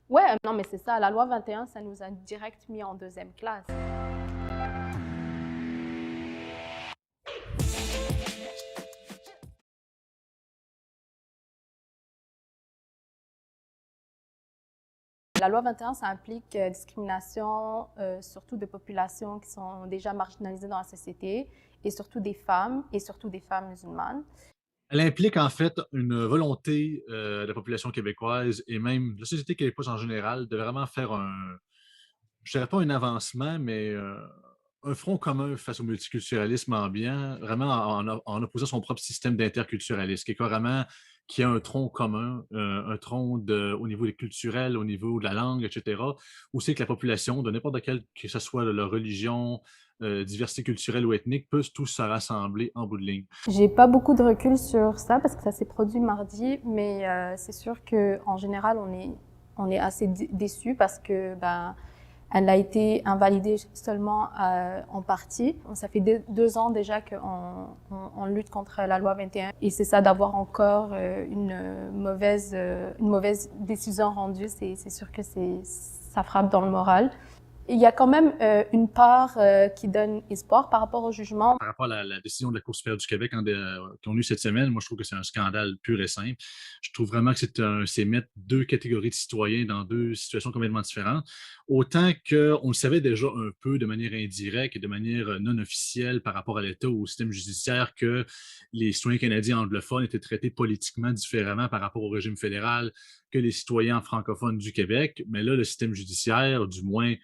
Ouais, non, mais c'est ça. La loi 21, ça nous a direct mis en deuxième classe. La loi 21, ça implique discrimination, surtout de populations qui sont déjà marginalisées dans la société, et surtout des femmes musulmanes. Elle implique en fait une volonté de la population québécoise et même de la société québécoise en général de vraiment faire je dirais pas un avancement, mais un front commun face au multiculturalisme ambiant, vraiment en opposant son propre système d'interculturalisme, qui est carrément qui a un tronc commun, un tronc au niveau des culturels, au niveau de la langue, etc., où c'est que la population, de n'importe quelle, que ce soit de leur religion, diversité culturelle ou ethnique, peuvent tous se rassembler en bout de ligne. J'ai pas beaucoup de recul sur ça parce que ça s'est produit mardi, mais c'est sûr que en général on est assez déçus parce que ben elle a été invalidée seulement en partie. Ça fait 2 ans déjà qu'on lutte contre la loi 21 et c'est ça d'avoir encore une mauvaise décision rendue, c'est sûr que ça frappe dans le moral. Il y a quand même une part qui donne espoir par rapport au jugement. Par rapport à la décision de la Cour supérieure du Québec qu'on a eue cette semaine, moi, je trouve que c'est un scandale pur et simple. Je trouve vraiment que c'est mettre deux catégories de citoyens dans deux situations complètement différentes. Autant qu'on le savait déjà un peu de manière indirecte et de manière non officielle par rapport à l'État ou au système judiciaire que les citoyens canadiens anglophones étaient traités politiquement différemment par rapport au régime fédéral que les citoyens francophones du Québec. Mais là, le système judiciaire, du moins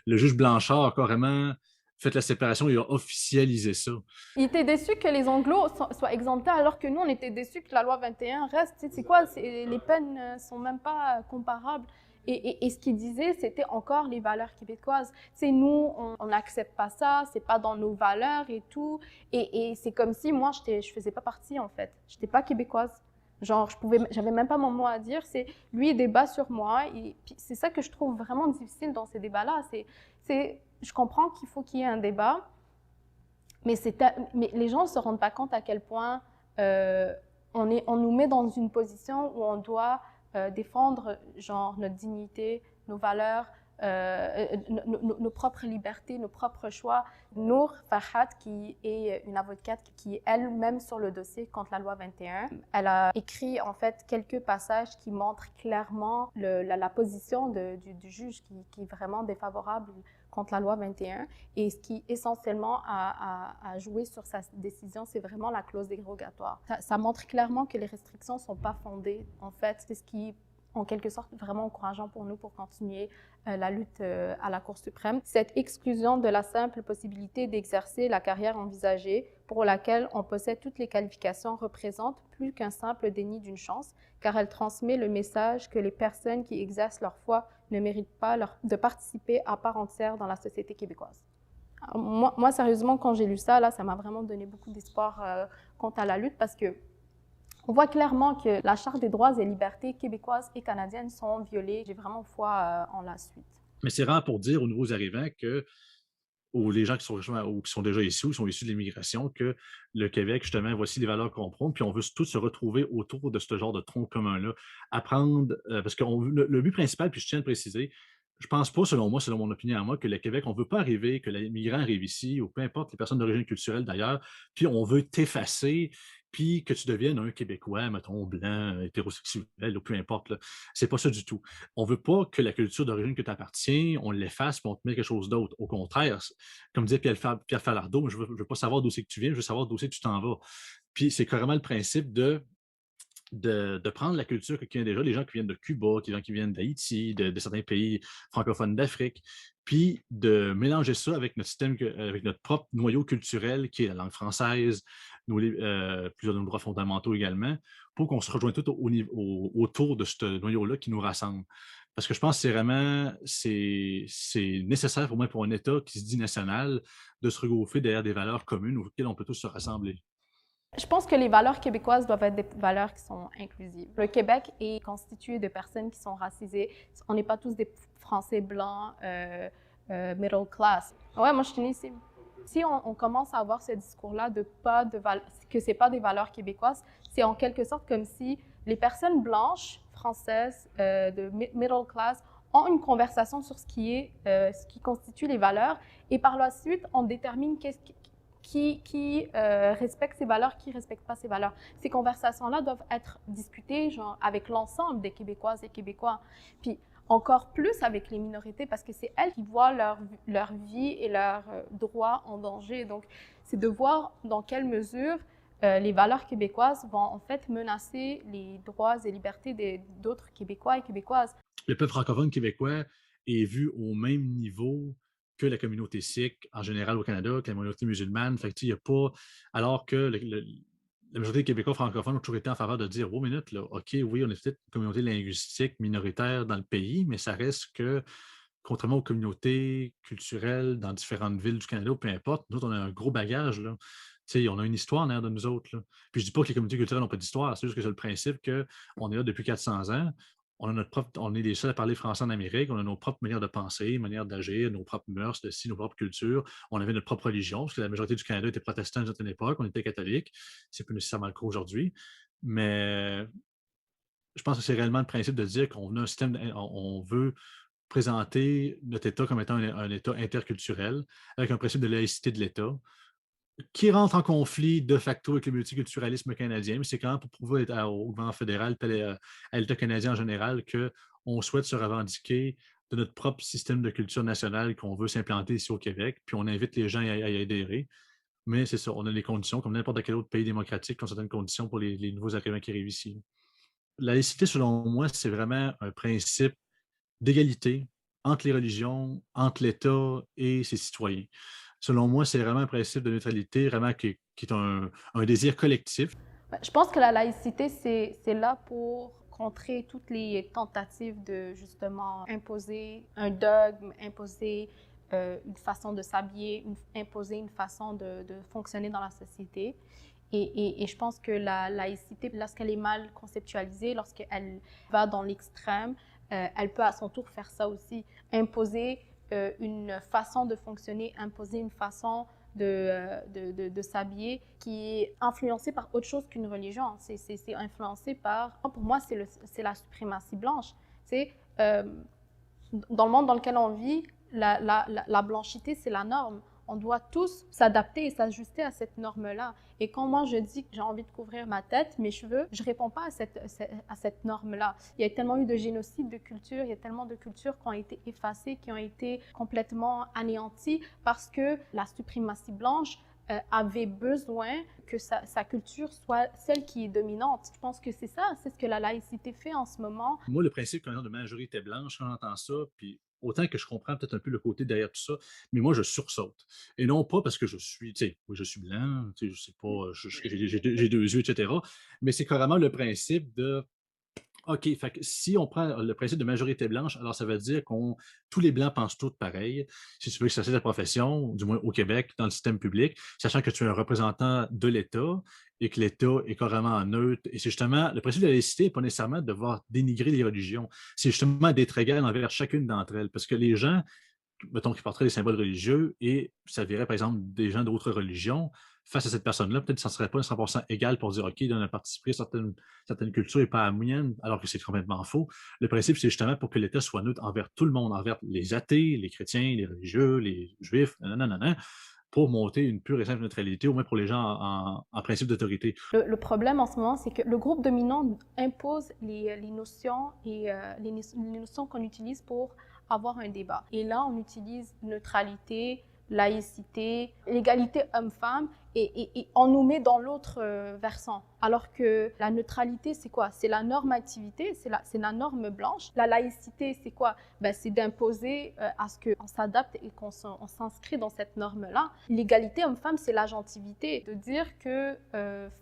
le juge Blanchard, a carrément fait la séparation et a officialisé ça. Il était déçu que les Anglos soient exemptés alors que nous, on était déçus que la loi 21 reste. C'est quoi? Les peines ne sont même pas comparables. Et ce qu'il disait, c'était encore les valeurs québécoises. C'est nous, on n'accepte pas ça, c'est pas dans nos valeurs et tout. Et c'est comme si moi, je faisais pas partie en fait. J'étais pas québécoise. Genre, j'avais même pas mon mot à dire. C'est lui il débat sur moi. Et c'est ça que je trouve vraiment difficile dans ces débats-là. Je comprends qu'il faut qu'il y ait un débat, mais, mais les gens ne se rendent pas compte à quel point on nous met dans une position où on doit défendre genre, notre dignité, nos valeurs, nos propres libertés, nos propres choix. Nour Farhat, qui est une avocate qui est elle-même sur le dossier contre la loi 21, elle a écrit en fait quelques passages qui montrent clairement la position du juge qui est vraiment défavorable contre la loi 21. Et ce qui essentiellement a joué sur sa décision, c'est vraiment la clause dérogatoire. Ça montre clairement que les restrictions ne sont pas fondées. En fait, c'est ce qui en quelque sorte vraiment encourageant pour nous pour continuer la lutte à la Cour suprême. Cette exclusion de la simple possibilité d'exercer la carrière envisagée pour laquelle on possède toutes les qualifications représente plus qu'un simple déni d'une chance, car elle transmet le message que les personnes qui exercent leur foi ne méritent pas de participer à part entière dans la société québécoise. Moi, sérieusement, quand j'ai lu ça, là, ça m'a vraiment donné beaucoup d'espoir quant à la lutte parce que on voit clairement que la Charte des droits et libertés québécoises et canadiennes sont violées. J'ai vraiment foi en la suite. Mais c'est rare pour dire aux nouveaux arrivants que, ou les gens ou qui sont déjà ici ou qui sont issus de l'immigration, que le Québec, justement, voici les valeurs qu'on prône, puis on veut tous se retrouver autour de ce genre de tronc commun-là. Apprendre, parce que le but principal, puis je tiens à le préciser, je pense pas, selon moi, selon mon opinion à moi, que le Québec, on veut pas arriver, que l'immigrant arrive ici, ou peu importe les personnes d'origine culturelle d'ailleurs, puis on veut t'effacer, puis que tu deviennes un Québécois, mettons, blanc, hétérosexuel, ou peu importe. Là. C'est pas ça du tout. On veut pas que la culture d'origine que tu appartiens, on l'efface, puis on te met quelque chose d'autre. Au contraire, comme disait Pierre Falardeau, je veux pas savoir d'où c'est que tu viens, je veux savoir d'où c'est que tu t'en vas. Puis c'est carrément le principe de prendre la culture qui vient déjà, les gens qui viennent de Cuba, les gens qui viennent d'Haïti, de certains pays francophones d'Afrique, puis de mélanger ça avec notre système, avec notre propre noyau culturel qui est la langue française, plusieurs de nos droits fondamentaux également, pour qu'on se rejoigne tout autour de ce noyau-là qui nous rassemble. Parce que je pense que c'est nécessaire pour moi, pour un État qui se dit national, de se regrouper derrière des valeurs communes auxquelles on peut tous se rassembler. Je pense que les valeurs québécoises doivent être des valeurs qui sont inclusives. Le Québec est constitué de personnes qui sont racisées. On n'est pas tous des Français blancs, middle class. Ouais, moi je suis née ici. Si on commence à avoir ce discours-là que c'est pas des valeurs québécoises, c'est en quelque sorte comme si Les personnes blanches, françaises, de middle class, ont une conversation sur ce qui constitue les valeurs, et par la suite, on détermine qui respecte ces valeurs, qui ne respecte pas ces valeurs. Ces conversations-là doivent être discutées genre, avec l'ensemble des Québécoises et Québécois. Puis encore plus avec les minorités, parce que c'est elles qui voient leur vie et leurs droits en danger. Donc, c'est de voir dans quelle mesure les valeurs québécoises vont en fait menacer les droits et libertés d'autres Québécois et Québécoises. Le peuple francophone québécois est vu au même niveau que la communauté sikh en général au Canada, que la communauté musulmane. Fait que, tu sais, il y a pas. Alors que la majorité des Québécois francophones ont toujours été en faveur de dire, oh, minute, là, OK, oui, on est peut-être une communauté linguistique minoritaire dans le pays, mais ça reste que, contrairement aux communautés culturelles dans différentes villes du Canada, ou peu importe, nous autres, on a un gros bagage, là. Tu sais, on a une histoire en arrière de nous autres, là. Puis je dis pas que les communautés culturelles n'ont pas d'histoire, c'est juste que c'est le principe qu'on est là depuis 400 ans, on est les seuls à parler français en Amérique, on a nos propres manières de penser, manières d'agir, nos propres mœurs, nos propres cultures. On avait notre propre religion, parce que la majorité du Canada était protestant à une certaine époque, on était catholique. C'est plus nécessairement le cas aujourd'hui. Mais je pense que c'est réellement le principe de dire qu'on a un système, on veut présenter notre État comme étant un État interculturel, avec un principe de laïcité de l'État, qui rentre en conflit de facto avec le multiculturalisme canadien, mais c'est quand même pour prouver au gouvernement fédéral, à l'État canadien en général, qu'on souhaite se revendiquer de notre propre système de culture nationale qu'on veut s'implanter ici au Québec, puis on invite les gens à y adhérer. Mais c'est ça, on a des conditions, comme n'importe quel autre pays démocratique, qui ont certaines conditions pour les nouveaux arrivants qui arrivent ici. La laïcité, selon moi, c'est vraiment un principe d'égalité entre les religions, entre l'État et ses citoyens. Selon moi, c'est vraiment un principe de neutralité, vraiment qui est un désir collectif. Ben, je pense que la laïcité, c'est là pour contrer toutes les tentatives de justement imposer un dogme, imposer une façon de s'habiller, imposer une façon de fonctionner dans la société. Et je pense que la laïcité, lorsqu'elle est mal conceptualisée, lorsqu'elle va dans l'extrême, elle peut à son tour faire ça aussi, imposer une façon de fonctionner, imposer une façon de s'habiller qui est influencée par autre chose qu'une religion. C'est influencé par, pour moi, c'est la suprématie blanche. Euh, dans le monde dans lequel on vit, la blanchité, c'est la norme. On doit tous s'adapter et s'ajuster à cette norme-là. Et quand moi je dis que j'ai envie de couvrir ma tête, mes cheveux, je ne réponds pas à cette norme-là. Il y a tellement eu de génocides de cultures, il y a tellement de cultures qui ont été effacées, qui ont été complètement anéanties parce que la suprématie blanche avait besoin que sa culture soit celle qui est dominante. Je pense que c'est ça, c'est ce que la laïcité fait en ce moment. Moi, le principe qu'on a de majorité blanche, quand j'entends ça, puis autant que je comprends peut-être un peu le côté derrière tout ça, mais moi, je sursaute. Et non pas parce que je suis, tu sais, oui, je suis blanc, tu sais, je sais pas, j'ai deux yeux, etc. Mais c'est carrément le principe de OK, fait que si on prend le principe de majorité blanche, alors ça veut dire qu'on tous les blancs pensent tous pareil. Si tu veux exercer ta profession, du moins au Québec, dans le système public, sachant que tu es un représentant de l'État et que l'État est carrément neutre. Et c'est justement le principe de la laïcité n'est pas nécessairement de devoir dénigrer les religions. C'est justement d'être égal envers chacune d'entre elles. Parce que les gens, mettons, qui porteraient des symboles religieux et ça verrait, par exemple, des gens d'autres religions, face à cette personne-là, peut-être que ça ne serait pas 100% égal pour dire, OK, on a participé à certaines cultures et pas à la moyenne, alors que c'est complètement faux. Le principe, c'est justement pour que l'État soit neutre envers tout le monde, envers les athées, les chrétiens, les religieux, les juifs, nanana, pour monter une pure et simple neutralité, au moins pour les gens en principe d'autorité. Le problème en ce moment, c'est que le groupe dominant impose les notions et les notions qu'on utilise pour avoir un débat. Et là, on utilise neutralité, laïcité, l'égalité homme-femme et on nous met dans l'autre versant. Alors que la neutralité, c'est quoi? C'est la normativité, c'est la norme blanche. La laïcité, c'est quoi? Ben, c'est d'imposer à ce qu'on s'adapte et qu'on s'inscrit dans cette norme-là. L'égalité homme-femme, c'est l'agentivité, de dire que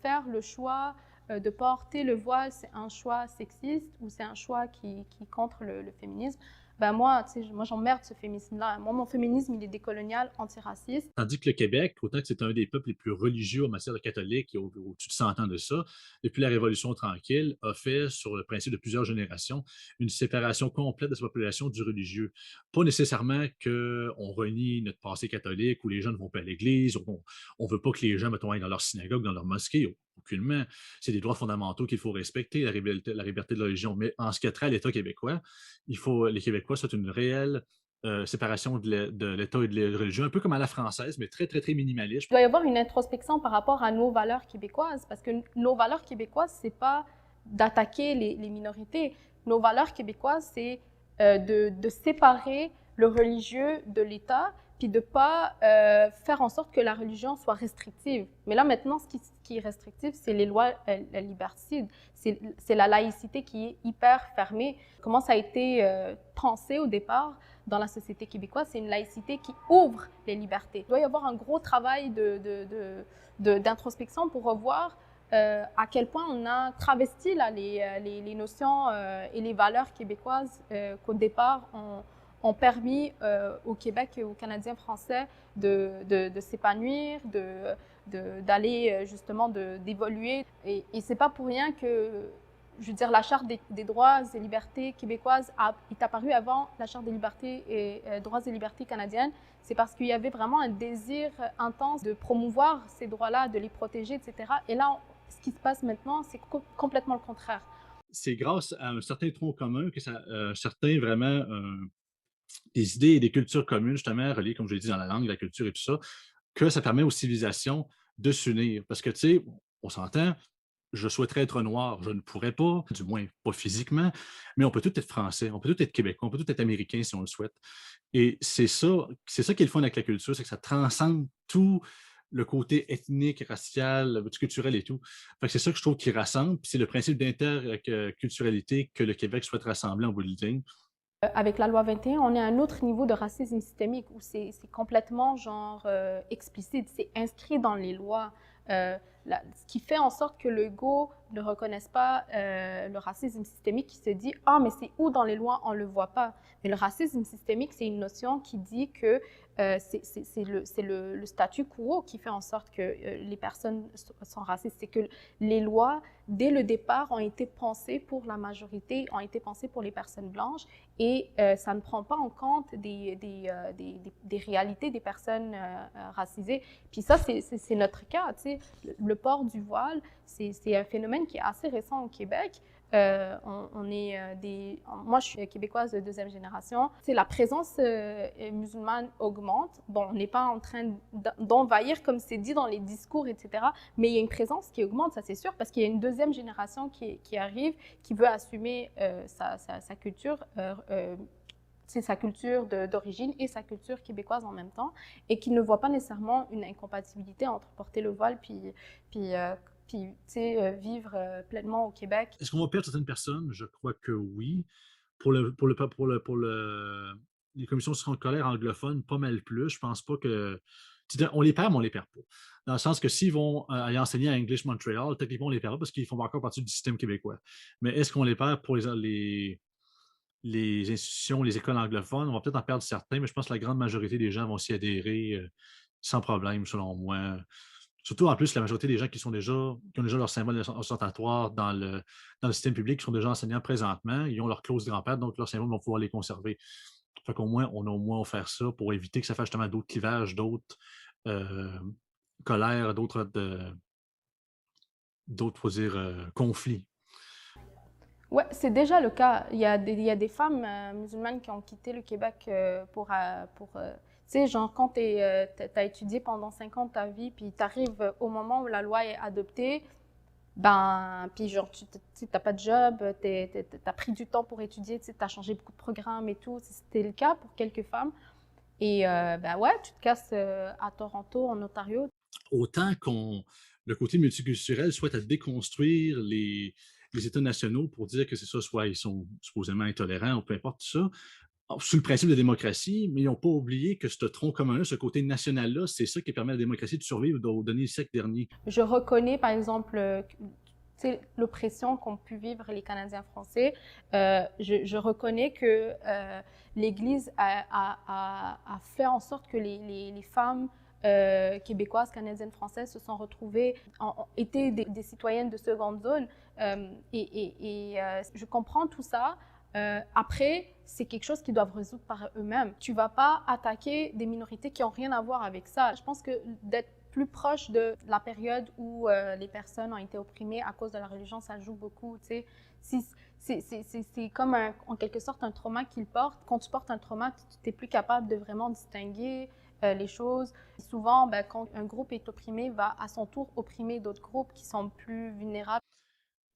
faire le choix de porter le voile, c'est un choix sexiste ou c'est un choix qui contre le féminisme. Ben moi, tu sais, moi j'emmerde ce féminisme-là. Moi, mon féminisme, il est décolonial, antiraciste. Tandis que le Québec, autant que c'est un des peuples les plus religieux en matière de catholique, et au-dessus de 100 ans de ça, depuis la Révolution tranquille, a fait, sur le principe de plusieurs générations, une séparation complète de sa population du religieux. Pas nécessairement qu'on renie notre passé catholique, où les gens ne vont pas à l'église, on ne veut pas que les gens, mettons, aillent dans leur synagogue, dans leur mosquée. aucunement. C'est des droits fondamentaux qu'il faut respecter, la liberté de la religion. Mais en ce qui a trait à l'État québécois, les Québécois souhaitent une réelle séparation de l'État et de la religion, un peu comme à la française, mais très, très, très minimaliste. Il doit y avoir une introspection par rapport à nos valeurs québécoises, parce que nos valeurs québécoises, c'est pas d'attaquer les minorités. Nos valeurs québécoises, c'est de séparer le religieux de l'État, puis de pas faire en sorte que la religion soit restrictive. Mais là, maintenant, ce qui est restrictif, c'est les lois liberticides. C'est la laïcité qui est hyper fermée. Comment ça a été pensé au départ dans la société québécoise, c'est une laïcité qui ouvre les libertés. Il doit y avoir un gros travail d'introspection pour revoir à quel point on a travesti là, les notions et les valeurs québécoises qu'au départ ont permis au Québec et aux Canadiens français de s'épanouir, d'aller justement d'évoluer. Et c'est pas pour rien que, je veux dire, la Charte des droits et libertés québécoises est apparue avant la Charte des libertés et droits et libertés canadiennes. C'est parce qu'il y avait vraiment un désir intense de promouvoir ces droits-là, de les protéger, etc. Et là, ce qui se passe maintenant, c'est complètement le contraire. C'est grâce à un certain tronc commun que certain vraiment des idées et des cultures communes, justement, reliées, comme je l'ai dit, dans la langue, la culture et tout ça, que ça permet aux civilisations de s'unir. Parce que, tu sais, on s'entend, je souhaiterais être noir, je ne pourrais pas, du moins pas physiquement, mais on peut tout être français, on peut tout être québécois, on peut tout être américain si on le souhaite. Et c'est ça qui est le fun avec la culture, c'est que ça transcende tout le côté ethnique, racial, culturel et tout. Fait que c'est ça que je trouve qui rassemble, puis c'est le principe d'interculturalité que le Québec souhaite rassembler en bout de ligne. Avec la loi 21, on est à un autre niveau de racisme systémique où c'est complètement genre explicite, c'est inscrit dans les lois. Ce qui fait en sorte que le go ne reconnaisse pas le racisme systémique, qui se dit « Ah, mais c'est où dans les lois, on ne le voit pas ». Mais le racisme systémique, c'est une notion qui dit que c'est le statu quo qui fait en sorte que les personnes sont racistes. C'est que les lois, dès le départ, ont été pensées pour la majorité, ont été pensées pour les personnes blanches et ça ne prend pas en compte des réalités des personnes racisées. Puis ça, c'est notre cas. Tu sais. Le port du voile, c'est un phénomène qui est assez récent au Québec. Moi, je suis québécoise de deuxième génération. La présence musulmane augmente. Bon, on n'est pas en train d'envahir, comme c'est dit dans les discours, etc. Mais il y a une présence qui augmente, ça c'est sûr, parce qu'il y a une deuxième génération qui arrive, qui veut assumer sa culture. C'est sa culture d'origine et sa culture québécoise en même temps, et qui ne voit pas nécessairement une incompatibilité entre porter le voile vivre pleinement au Québec. Est-ce qu'on va perdre certaines personnes? Je crois que oui. Pour les commissions scolaires anglophones, pas mal plus. Je pense pas que. On les perd, mais on les perd pas. Dans le sens que s'ils vont aller enseigner à English Montreal, techniquement, on les perd pas parce qu'ils font encore partie du système québécois. Mais est-ce qu'on les perd pour les institutions, les écoles anglophones? On va peut-être en perdre certains, mais je pense que la grande majorité des gens vont s'y adhérer sans problème, selon moi. Surtout, en plus, la majorité des gens qui ont déjà leur symbole ostentatoire dans le système public, qui sont déjà enseignants présentement, ils ont leur clause grand-père, donc leurs symboles vont pouvoir les conserver. Fait qu'au moins, on a au moins offert ça pour éviter que ça fasse justement d'autres clivages, d'autres euh, colères, d'autres, faut dire, conflits. Ouais, c'est déjà le cas. Il y a des femmes musulmanes qui ont quitté le Québec tu sais, genre quand tu as étudié pendant 5 ans de ta vie, puis tu arrives au moment où la loi est adoptée, ben, puis genre tu n'as pas de job, tu as pris du temps pour étudier, tu as changé beaucoup de programmes et tout. C'était le cas pour quelques femmes. Et ben ouais, tu te casses à Toronto, en Ontario. Autant le côté multiculturel souhaite à déconstruire les États nationaux pour dire que c'est ça, soit ils sont supposément intolérants ou peu importe tout ça, sous le principe de démocratie, mais ils n'ont pas oublié que ce tronc commun-là, ce côté national-là, c'est ça qui permet à la démocratie de survivre au dernier siècle dernier. Je reconnais, par exemple, l'oppression qu'ont pu vivre les Canadiens français. Je reconnais que l'Église a fait en sorte que les femmes québécoises, canadiennes, françaises se sont retrouvées, étaient des citoyennes de seconde zone. Je comprends tout ça. Après, c'est quelque chose qu'ils doivent résoudre par eux-mêmes. Tu ne vas pas attaquer des minorités qui n'ont rien à voir avec ça. Je pense que d'être plus proche de la période où les personnes ont été opprimées à cause de la religion, ça joue beaucoup, tu sais. C'est comme en quelque sorte un trauma qu'ils portent. Quand tu portes un trauma, tu n'es plus capable de vraiment distinguer les choses. Souvent, ben, quand un groupe est opprimé, va à son tour opprimer d'autres groupes qui sont plus vulnérables.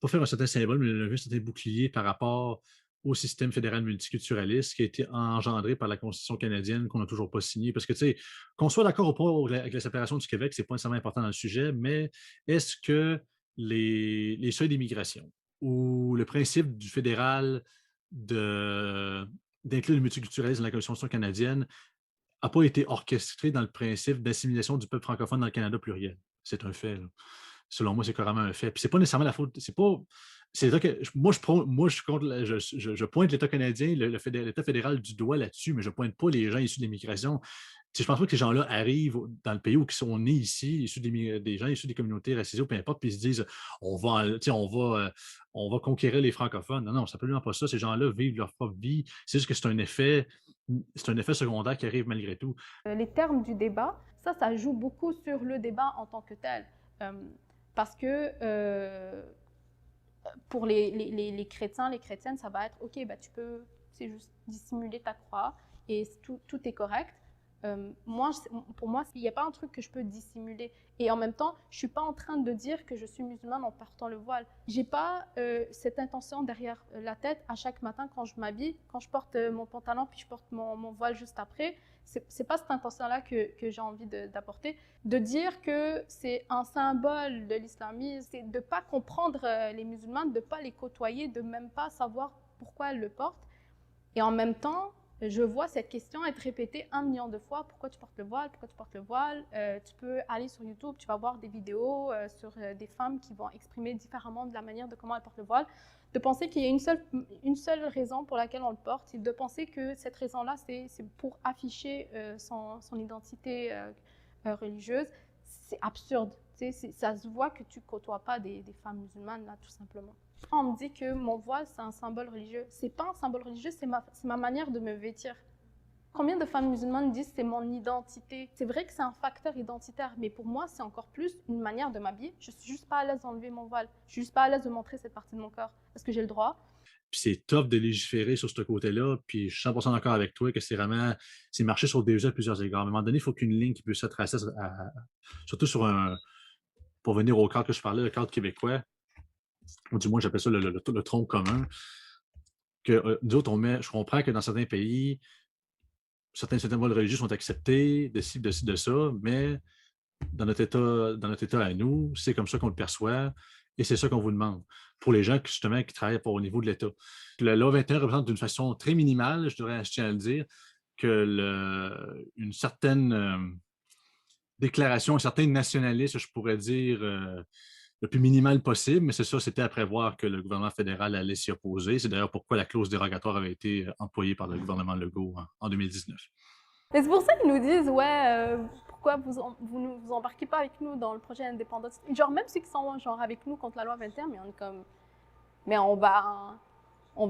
Pas faire un certain symbole, mais lever un certain bouclier par rapport au système fédéral multiculturaliste qui a été engendré par la Constitution canadienne qu'on n'a toujours pas signée. Parce que, tu sais, qu'on soit d'accord ou pas avec la séparation du Québec, c'est pas nécessairement important dans le sujet, mais est-ce que les seuils d'immigration ou le principe du fédéral d'inclure le multiculturalisme dans la Constitution canadienne n'a pas été orchestré dans le principe d'assimilation du peuple francophone dans le Canada pluriel? C'est un fait, là. Selon moi, c'est carrément un fait. Puis c'est pas nécessairement la faute. C'est pas. C'est l'État que, moi, je, suis contre je pointe l'État canadien, l'État fédéral du doigt là-dessus, mais je pointe pas les gens issus de l'immigration. Je pense pas que ces gens-là arrivent dans le pays où ils sont nés ici, issus des gens issus des communautés racisées ou peu importe, puis ils se disent on va conquérir les francophones. Non, non, c'est absolument pas ça. Ces gens-là vivent leur propre vie. C'est juste que c'est un effet secondaire qui arrive malgré tout. Les termes du débat, ça joue beaucoup sur le débat en tant que tel. Euh, Parce que pour les chrétiens, les chrétiennes, ça va être OK, bah, c'est juste dissimuler ta croix et tout est correct. Pour moi, il n'y a pas un truc que je peux dissimuler. Et en même temps, je ne suis pas en train de dire que je suis musulmane en portant le voile. Je n'ai pas cette intention derrière la tête à chaque matin quand je m'habille, quand je porte mon pantalon puis je porte mon voile juste après. Ce n'est pas cette intention-là que j'ai envie d'apporter. De dire que c'est un symbole de l'islamisme, c'est de ne pas comprendre les musulmanes, de ne pas les côtoyer, de même pas savoir pourquoi elles le portent. Et en même temps, je vois cette question être répétée 1 million de fois. Pourquoi tu portes le voile? Pourquoi tu portes le voile? Tu peux aller sur YouTube, tu vas voir des vidéos sur des femmes qui vont exprimer différemment de la manière de comment elles portent le voile. De penser qu'il y a une seule raison pour laquelle on le porte, et de penser que cette raison-là, c'est pour afficher son identité religieuse, c'est absurde. Ça se voit que tu ne côtoies pas des femmes musulmanes, là, tout simplement. On me dit que mon voile, c'est un symbole religieux. C'est pas un symbole religieux, c'est ma manière de me vêtir. Combien de femmes musulmanes disent que c'est mon identité? C'est vrai que c'est un facteur identitaire, mais pour moi, c'est encore plus une manière de m'habiller. Je suis juste pas à l'aise d'enlever mon voile. Je suis juste pas à l'aise de montrer cette partie de mon corps. Est-ce que j'ai le droit? Puis c'est tough de légiférer sur ce côté-là. Puis je suis 100% d'accord avec toi que c'est marcher sur des yeux à plusieurs égards. À un moment donné, il faut qu'une ligne qui puisse être tracée, surtout pour venir au cadre que je parlais, le cadre québécois, ou du moins j'appelle ça le tronc commun, que nous autres, je comprends que dans certains pays, certains symboles religieux sont acceptés, de ci, de ça, mais dans notre état à nous, c'est comme ça qu'on le perçoit et c'est ça qu'on vous demande. Pour les gens justement qui travaillent au niveau de l'État. La loi 21 représente d'une façon très minimale, je tiens à le dire, une certaine déclaration, un certain nationalisme, je pourrais dire, le plus minimal possible, mais c'est ça, c'était à prévoir que le gouvernement fédéral allait s'y opposer. C'est d'ailleurs pourquoi la clause dérogatoire avait été employée par le gouvernement Legault en 2019. Et c'est pour ça qu'ils nous disent, ouais, pourquoi vous embarquez pas avec nous dans le projet indépendantiste. Genre, même ceux qui sont genre, avec nous contre la loi 21, mais on est comme, mais on va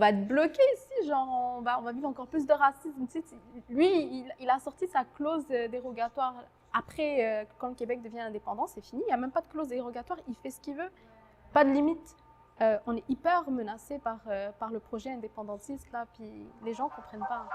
être bloqué ici, genre, on va vivre encore plus de racisme. Tu sais, lui, il a sorti sa clause dérogatoire. Après, quand le Québec devient indépendant, c'est fini. Il n'y a même pas de clause dérogatoire. Il fait ce qu'il veut. Pas de limite. On est hyper menacé par le projet indépendantiste, là, puis les gens ne comprennent pas.